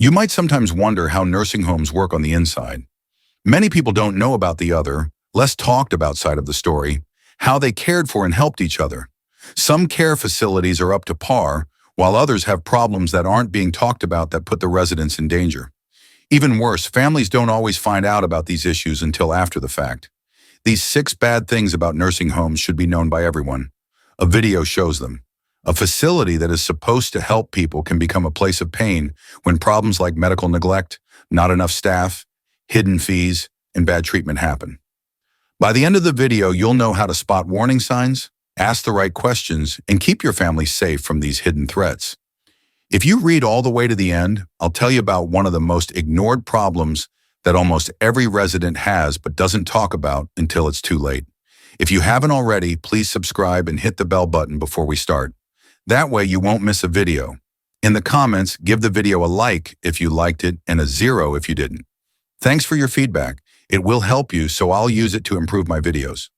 You might sometimes wonder how nursing homes work on the inside. Many people don't know about the other, less talked about side of the story, how they cared for and helped each other. Some care facilities are up to par, while others have problems that aren't being talked about that put the residents in danger. Even worse, families don't always find out about these issues until after the fact. These 6 bad things about nursing homes should be known by everyone. A video shows them. A facility that is supposed to help people can become a place of pain when problems like medical neglect, not enough staff, hidden fees, and bad treatment happen. By the end of the video, you'll know how to spot warning signs, ask the right questions, and keep your family safe from these hidden threats. If you read all the way to the end, I'll tell you about one of the most ignored problems that almost every resident has but doesn't talk about until it's too late. If you haven't already, please subscribe and hit the bell button before we start. That way you won't miss a video. In the comments, give the video a like if you liked it and a 0 if you didn't. Thanks for your feedback. It will help you, so I'll use it to improve my videos.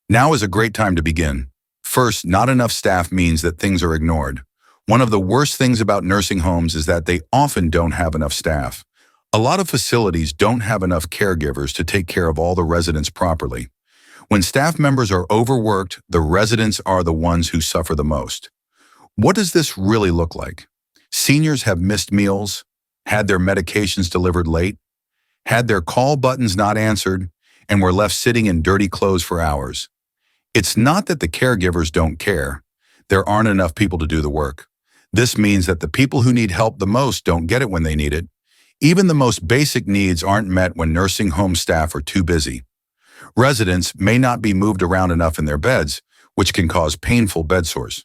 Now is a great time to begin. First, not enough staff means that things are ignored. One of the worst things about nursing homes is that they often don't have enough staff. A lot of facilities don't have enough caregivers to take care of all the residents properly. When staff members are overworked, the residents are the ones who suffer the most. What does this really look like? Seniors have missed meals, had their medications delivered late, had their call buttons not answered, and were left sitting in dirty clothes for hours. It's not that the caregivers don't care. There aren't enough people to do the work. This means that the people who need help the most don't get it when they need it. Even the most basic needs aren't met when nursing home staff are too busy. Residents may not be moved around enough in their beds, which can cause painful bed sores.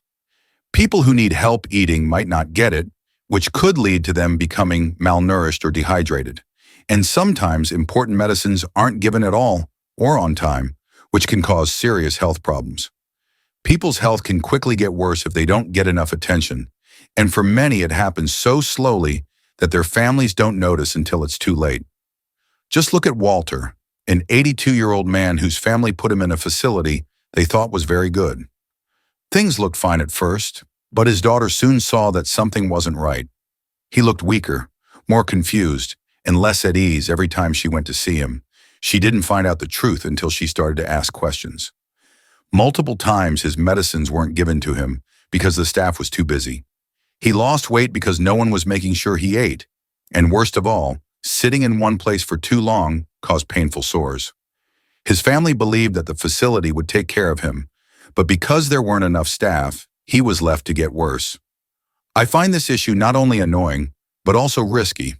People who need help eating might not get it, which could lead to them becoming malnourished or dehydrated. And sometimes important medicines aren't given at all or on time, which can cause serious health problems. People's health can quickly get worse if they don't get enough attention, and for many it happens so slowly that their families don't notice until it's too late. Just look at Walter, an 82-year-old man whose family put him in a facility they thought was very good. Things looked fine at first, but his daughter soon saw that something wasn't right. He looked weaker, more confused, and less at ease every time she went to see him. She didn't find out the truth until she started to ask questions. Multiple times his medicines weren't given to him because the staff was too busy. He lost weight because no one was making sure he ate. And worst of all, sitting in one place for too long caused painful sores. His family believed that the facility would take care of him, but because there weren't enough staff, he was left to get worse. I find this issue not only annoying, but also risky.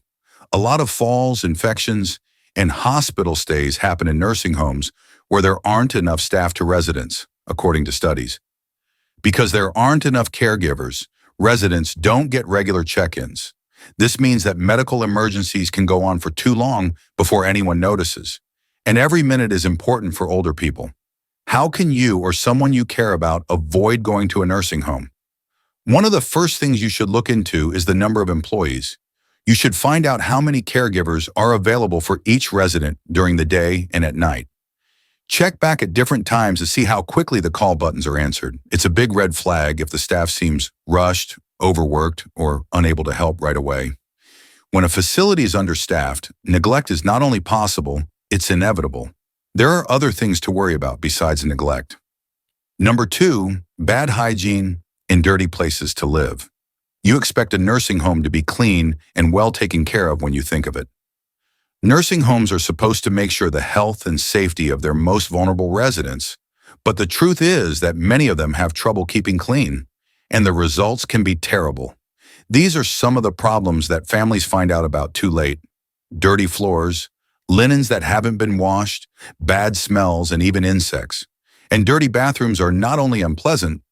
A lot of falls, infections, and hospital stays happen in nursing homes where there aren't enough staff to residents, according to studies. Because there aren't enough caregivers, residents don't get regular check-ins. This means that medical emergencies can go on for too long before anyone notices. And every minute is important for older people. How can you or someone you care about avoid going to a nursing home? One of the first things you should look into is the number of employees. You should find out how many caregivers are available for each resident during the day and at night. Check back at different times to see how quickly the call buttons are answered. It's a big red flag if the staff seems rushed, overworked, or unable to help right away. When a facility is understaffed, neglect is not only possible, it's inevitable. There are other things to worry about besides neglect. Number 2, bad hygiene and dirty places to live. You expect a nursing home to be clean and well taken care of when you think of it. Nursing homes are supposed to make sure the health and safety of their most vulnerable residents, but the truth is that many of them have trouble keeping clean, and the results can be terrible. These are some of the problems that families find out about too late. Dirty floors, linens that haven't been washed, bad smells, and even insects. And dirty bathrooms are not only unpleasant,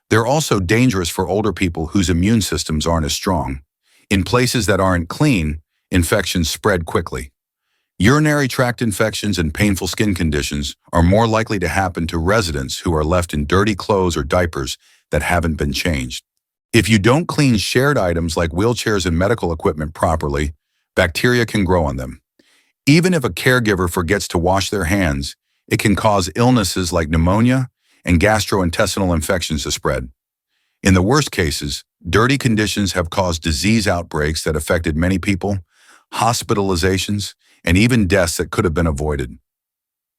they're also dangerous for older people whose immune systems aren't as strong. In places that aren't clean, infections spread quickly. Urinary tract infections and painful skin conditions are more likely to happen to residents who are left in dirty clothes or diapers that haven't been changed. If you don't clean shared items like wheelchairs and medical equipment properly, bacteria can grow on them. Even if a caregiver forgets to wash their hands, it can cause illnesses like pneumonia and gastrointestinal infections to spread. In the worst cases, Dirty conditions have caused disease outbreaks that affected many people, hospitalizations, and even deaths that could have been avoided.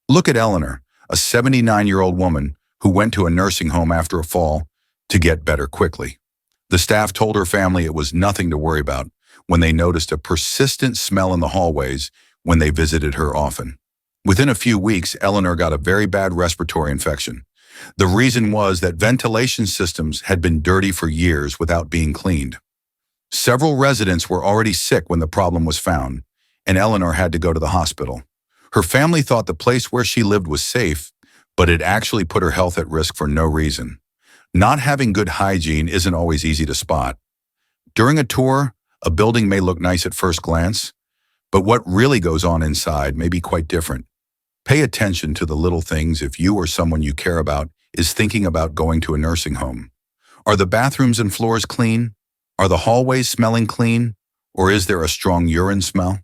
Look at Eleanor, a 79-year-old woman who went to a nursing home after a fall to get better quickly. The staff told her family it was nothing to worry about when they noticed a persistent smell in the hallways when they visited her often. Within a few weeks, Eleanor got a very bad respiratory infection. The reason was that ventilation systems had been dirty for years without being cleaned. Several residents were already sick when the problem was found, and Eleanor had to go to the hospital. Her family thought the place where she lived was safe, but it actually put her health at risk for no reason. Not having good hygiene isn't always easy to spot. During a tour, a building may look nice at first glance, but what really goes on inside may be quite different. Pay attention to the little things if you or someone you care about is thinking about going to a nursing home. Are the bathrooms and floors clean? Are the hallways smelling clean? Or is there a strong urine smell?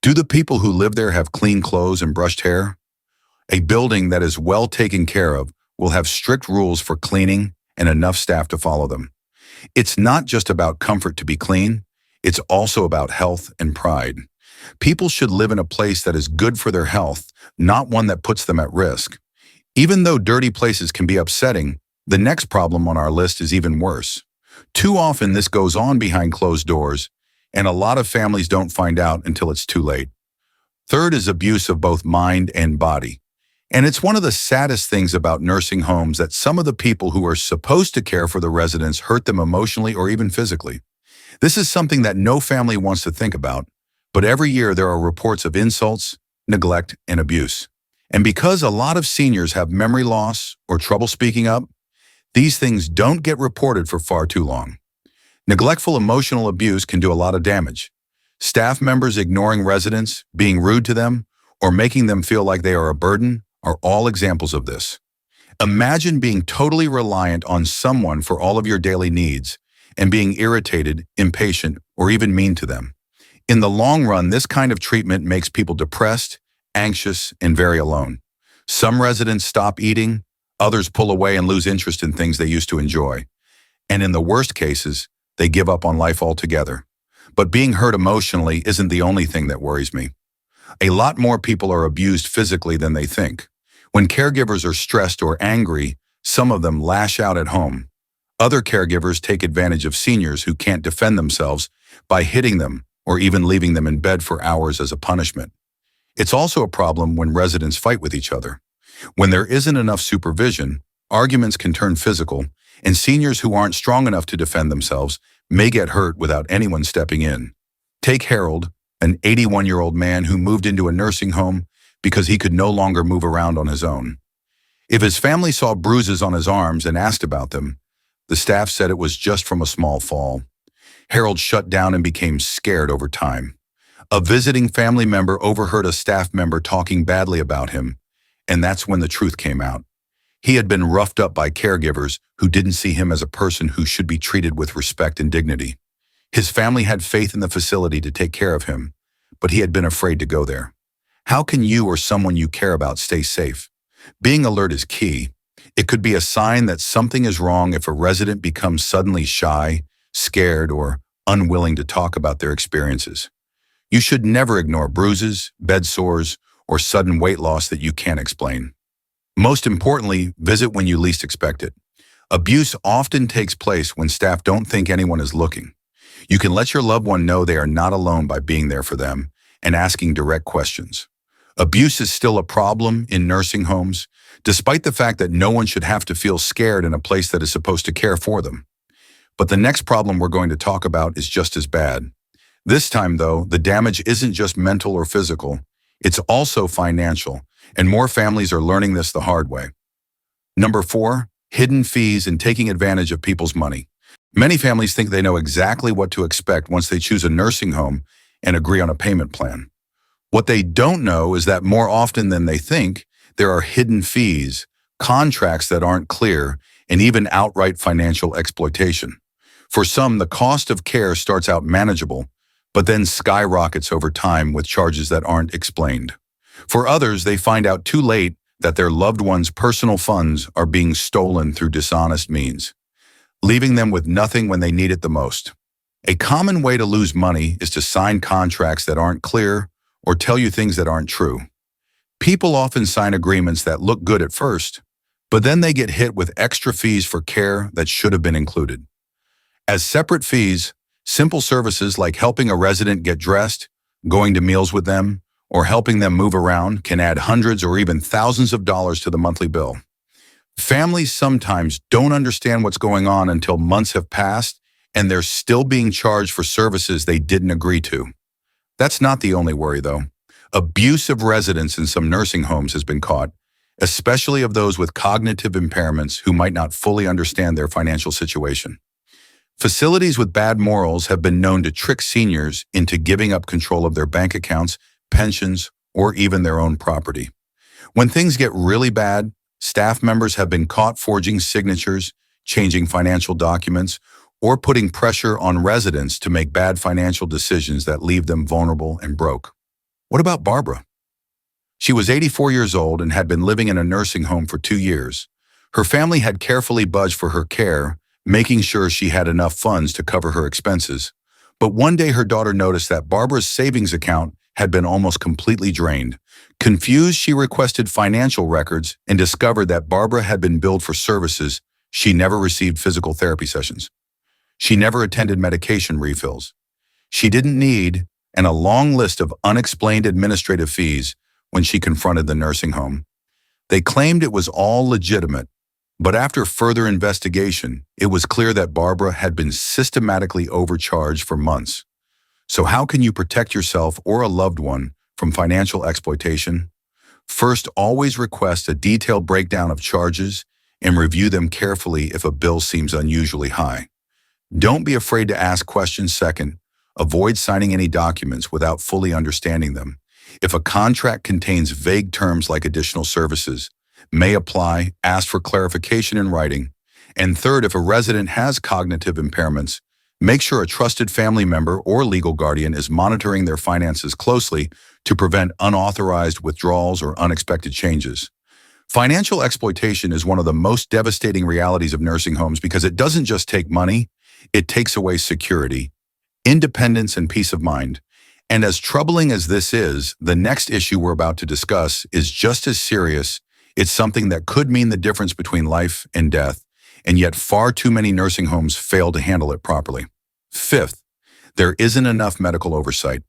Do the people who live there have clean clothes and brushed hair? A building that is well taken care of will have strict rules for cleaning and enough staff to follow them. It's not just about comfort to be clean, it's also about health and pride. People should live in a place that is good for their health, not one that puts them at risk. Even though dirty places can be upsetting, the next problem on our list is even worse. Too often this goes on behind closed doors, and a lot of families don't find out until it's too late. Third is abuse of both mind and body. And it's one of the saddest things about nursing homes that some of the people who are supposed to care for the residents hurt them emotionally or even physically. This is something that no family wants to think about, but every year there are reports of insults, neglect, and abuse. And because a lot of seniors have memory loss or trouble speaking up, these things don't get reported for far too long. Neglectful emotional abuse can do a lot of damage. Staff members ignoring residents, being rude to them, or making them feel like they are a burden are all examples of this. Imagine being totally reliant on someone for all of your daily needs and being irritated, impatient, or even mean to them. In the long run, this kind of treatment makes people depressed, anxious, and very alone. Some residents stop eating, others pull away and lose interest in things they used to enjoy. And in the worst cases, they give up on life altogether. But being hurt emotionally isn't the only thing that worries me. A lot more people are abused physically than they think. When caregivers are stressed or angry, some of them lash out at home. Other caregivers take advantage of seniors who can't defend themselves by hitting them or even leaving them in bed for hours as a punishment. It's also a problem when residents fight with each other. When there isn't enough supervision, arguments can turn physical, and seniors who aren't strong enough to defend themselves may get hurt without anyone stepping in. Take Harold, an 81-year-old man who moved into a nursing home because he could no longer move around on his own. If his family saw bruises on his arms and asked about them, the staff said it was just from a small fall. Harold shut down and became scared over time. A visiting family member overheard a staff member talking badly about him, and that's when the truth came out. He had been roughed up by caregivers who didn't see him as a person who should be treated with respect and dignity. His family had faith in the facility to take care of him, but he had been afraid to go there. How can you or someone you care about stay safe? Being alert is key. It could be a sign that something is wrong if a resident becomes suddenly shy, scared, or unwilling to talk about their experiences. You should never ignore bruises, bed sores, or sudden weight loss that you can't explain. Most importantly, visit when you least expect it. Abuse often takes place when staff don't think anyone is looking. You can let your loved one know they are not alone by being there for them and asking direct questions. Abuse is still a problem in nursing homes, despite the fact that no one should have to feel scared in a place that is supposed to care for them. But the next problem we're going to talk about is just as bad. This time, though, the damage isn't just mental or physical, it's also financial, and more families are learning this the hard way. Number 4, hidden fees and taking advantage of people's money. Many families think they know exactly what to expect once they choose a nursing home and agree on a payment plan. What they don't know is that more often than they think, there are hidden fees, contracts that aren't clear, and even outright financial exploitation. For some, the cost of care starts out manageable, but then skyrockets over time with charges that aren't explained. For others, they find out too late that their loved one's personal funds are being stolen through dishonest means. leaving them with nothing when they need it the most. A common way to lose money is to sign contracts that aren't clear or tell you things that aren't true. People often sign agreements that look good at first, but then they get hit with extra fees for care that should have been included. As separate fees, simple services like helping a resident get dressed, going to meals with them, or helping them move around can add hundreds or even thousands of dollars to the monthly bill. Families sometimes don't understand what's going on until months have passed and they're still being charged for services they didn't agree to. That's not the only worry, though. Abuse of residents in some nursing homes has been caught, especially of those with cognitive impairments who might not fully understand their financial situation. Facilities with bad morals have been known to trick seniors into giving up control of their bank accounts, pensions, or even their own property. When things get really bad, staff members have been caught forging signatures, changing financial documents, or putting pressure on residents to make bad financial decisions that leave them vulnerable and broke. What about Barbara? She was 84 years old and had been living in a nursing home for 2 years. Her family had carefully budgeted for her care, making sure she had enough funds to cover her expenses. But one day her daughter noticed that Barbara's savings account had been almost completely drained. Confused, she requested financial records and discovered that Barbara had been billed for services she never received physical therapy sessions. She never attended medication refills. She didn't need, and a long list of unexplained administrative fees when she confronted the nursing home. They claimed it was all legitimate, but after further investigation, it was clear that Barbara had been systematically overcharged for months. So how can you protect yourself or a loved one from financial exploitation? First, always request a detailed breakdown of charges and review them carefully if a bill seems unusually high. Don't be afraid to ask questions. Second, avoid signing any documents without fully understanding them. If a contract contains vague terms like additional services, may apply, ask for clarification in writing. And third, if a resident has cognitive impairments, make sure a trusted family member or legal guardian is monitoring their finances closely to prevent unauthorized withdrawals or unexpected changes. Financial exploitation is one of the most devastating realities of nursing homes because it doesn't just take money, it takes away security, independence, and peace of mind. And as troubling as this is, the next issue we're about to discuss is just as serious. It's something that could mean the difference between life and death, and yet far too many nursing homes fail to handle it properly. Fifth, there isn't enough medical oversight.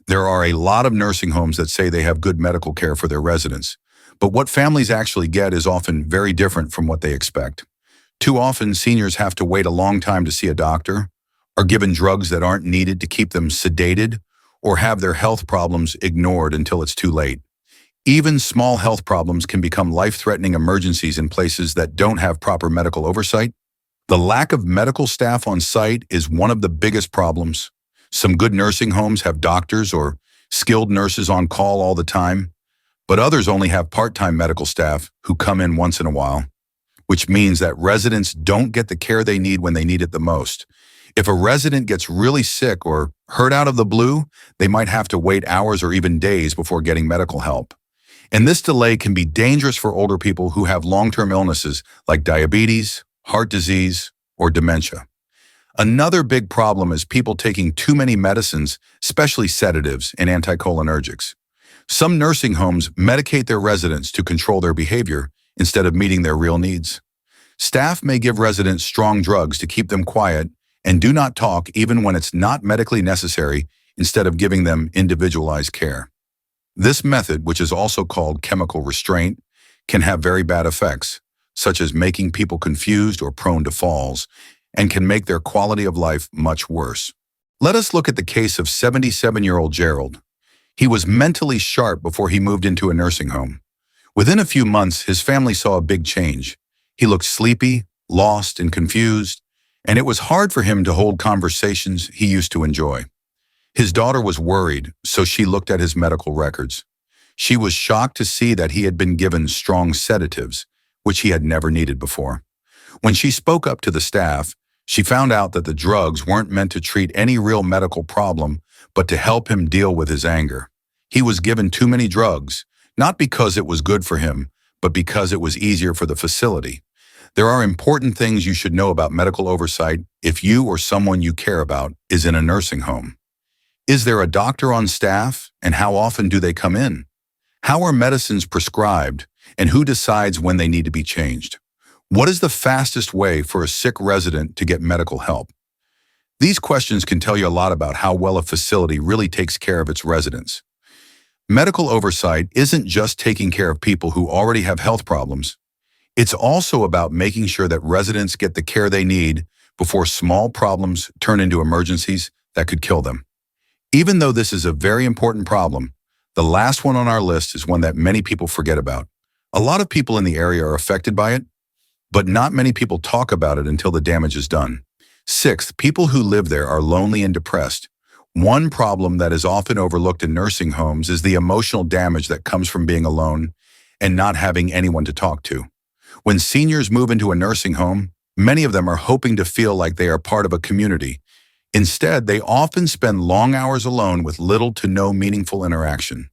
There are a lot of nursing homes that say they have good medical care for their residents, but what families actually get is often very different from what they expect. Too often, seniors have to wait a long time to see a doctor, are given drugs that aren't needed to keep them sedated, or have their health problems ignored until it's too late. Even small health problems can become life-threatening emergencies in places that don't have proper medical oversight. The lack of medical staff on site is one of the biggest problems. Some good nursing homes have doctors or skilled nurses on call all the time, but others only have part-time medical staff who come in once in a while, which means that residents don't get the care they need when they need it the most. If a resident gets really sick or hurt out of the blue, they might have to wait hours or even days before getting medical help. And this delay can be dangerous for older people who have long-term illnesses like diabetes, heart disease, or dementia. Another big problem is people taking too many medicines, especially sedatives and anticholinergics. Some nursing homes medicate their residents to control their behavior instead of meeting their real needs. Staff may give residents strong drugs to keep them quiet and do not talk even when it's not medically necessary instead of giving them individualized care. This method, which is also called chemical restraint, can have very bad effects, such as making people confused or prone to falls, and can make their quality of life much worse. Let us look at the case of 77-year-old Gerald. He was mentally sharp before he moved into a nursing home. Within a few months, his family saw a big change. He looked sleepy, lost, and confused, and it was hard for him to hold conversations he used to enjoy. His daughter was worried, so she looked at his medical records. She was shocked to see that he had been given strong sedatives, which he had never needed before. When she spoke up to the staff, she found out that the drugs weren't meant to treat any real medical problem, but to help him deal with his anger. He was given too many drugs, not because it was good for him, but because it was easier for the facility. There are important things you should know about medical oversight if you or someone you care about is in a nursing home. Is there a doctor on staff, and how often do they come in? How are medicines prescribed, and who decides when they need to be changed? What is the fastest way for a sick resident to get medical help? These questions can tell you a lot about how well a facility really takes care of its residents. Medical oversight isn't just taking care of people who already have health problems. It's also about making sure that residents get the care they need before small problems turn into emergencies that could kill them. Even though this is a very important problem, the last one on our list is one that many people forget about. A lot of people in the area are affected by it, but not many people talk about it until the damage is done. Sixth, people who live there are lonely and depressed. One problem that is often overlooked in nursing homes is the emotional damage that comes from being alone and not having anyone to talk to. When seniors move into a nursing home, many of them are hoping to feel like they are part of a community. Instead, they often spend long hours alone with little to no meaningful interaction.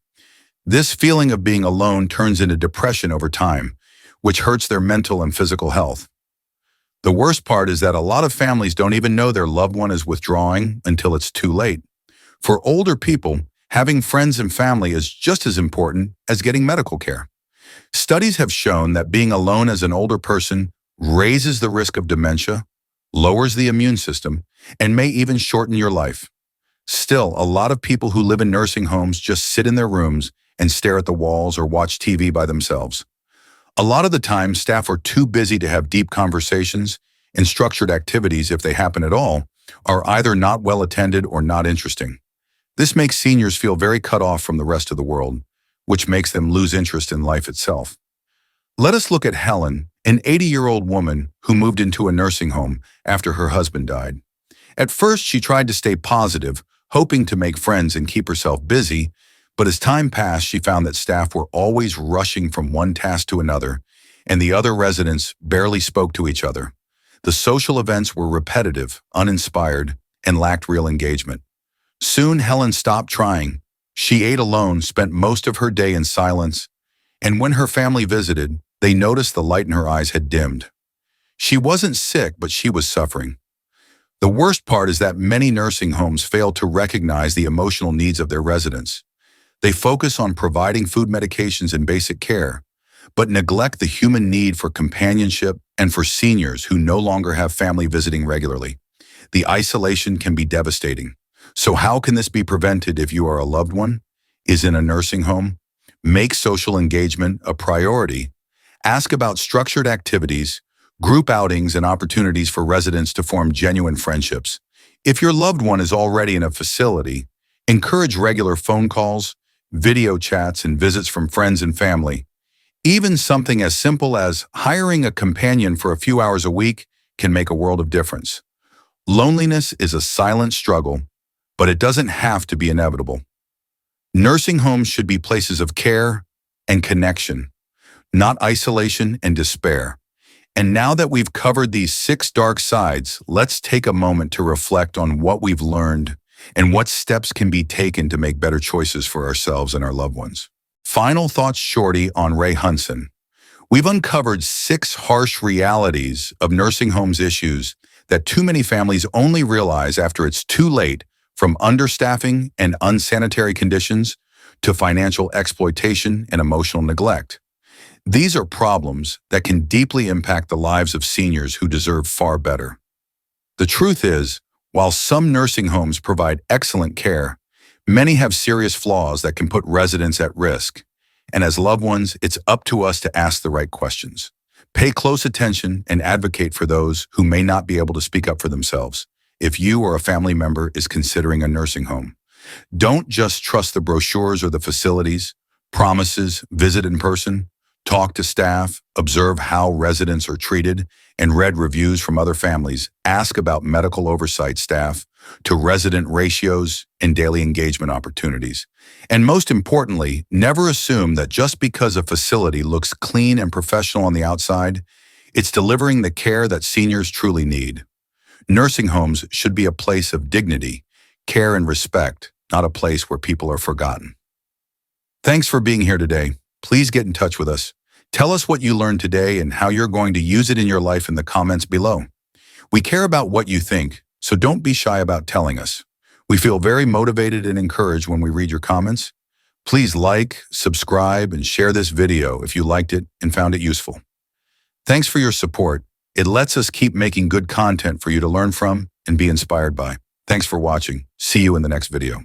This feeling of being alone turns into depression over time, which hurts their mental and physical health. The worst part is that a lot of families don't even know their loved one is withdrawing until it's too late. For older people, having friends and family is just as important as getting medical care. Studies have shown that being alone as an older person raises the risk of dementia, lowers the immune system, and may even shorten your life. Still, a lot of people who live in nursing homes just sit in their rooms and stare at the walls or watch TV by themselves. A lot of the time, staff are too busy to have deep conversations, and structured activities, if they happen at all, are either not well attended or not interesting. This makes seniors feel very cut off from the rest of the world, which makes them lose interest in life itself. Let us look at Helen, an 80-year-old woman who moved into a nursing home after her husband died. At first, she tried to stay positive, hoping to make friends and keep herself busy, but as time passed, she found that staff were always rushing from one task to another, and the other residents barely spoke to each other. The social events were repetitive, uninspired, and lacked real engagement. Soon, Helen stopped trying. She ate alone, spent most of her day in silence, and when her family visited, they noticed the light in her eyes had dimmed. She wasn't sick, but she was suffering. The worst part is that many nursing homes fail to recognize the emotional needs of their residents. They focus on providing food, medications, and basic care, but neglect the human need for companionship and for seniors who no longer have family visiting regularly. The isolation can be devastating. So how can this be prevented if you are a loved one, is in a nursing home? Make social engagement a priority. Ask about structured activities, group outings, and opportunities for residents to form genuine friendships. If your loved one is already in a facility, encourage regular phone calls, video chats, and visits from friends and family. Even something as simple as hiring a companion for a few hours a week can make a world of difference. Loneliness is a silent struggle, but it doesn't have to be inevitable. Nursing homes should be places of care and connection, not isolation and despair. And now that we've covered these 6 dark sides, let's take a moment to reflect on what we've learned and what steps can be taken to make better choices for ourselves and our loved ones. Final thoughts shorty on Ray Hunson. We've uncovered 6 harsh realities of nursing homes issues that too many families only realize after it's too late, from understaffing and unsanitary conditions to financial exploitation and emotional neglect. These are problems that can deeply impact the lives of seniors who deserve far better. The truth is, while some nursing homes provide excellent care, many have serious flaws that can put residents at risk. And as loved ones, it's up to us to ask the right questions. Pay close attention and advocate for those who may not be able to speak up for themselves if you or a family member is considering a nursing home. Don't just trust the brochures or the facilities, promises, visit in person, talk to staff, observe how residents are treated, and read reviews from other families. Ask about medical oversight staff, to resident ratios and daily engagement opportunities. And most importantly, never assume that just because a facility looks clean and professional on the outside, it's delivering the care that seniors truly need. Nursing homes should be a place of dignity, care, and respect, not a place where people are forgotten. Thanks for being here today. Please get in touch with us. Tell us what you learned today and how you're going to use it in your life in the comments below. We care about what you think, so don't be shy about telling us. We feel very motivated and encouraged when we read your comments. Please like, subscribe, and share this video if you liked it and found it useful. Thanks for your support. It lets us keep making good content for you to learn from and be inspired by. Thanks for watching. See you in the next video.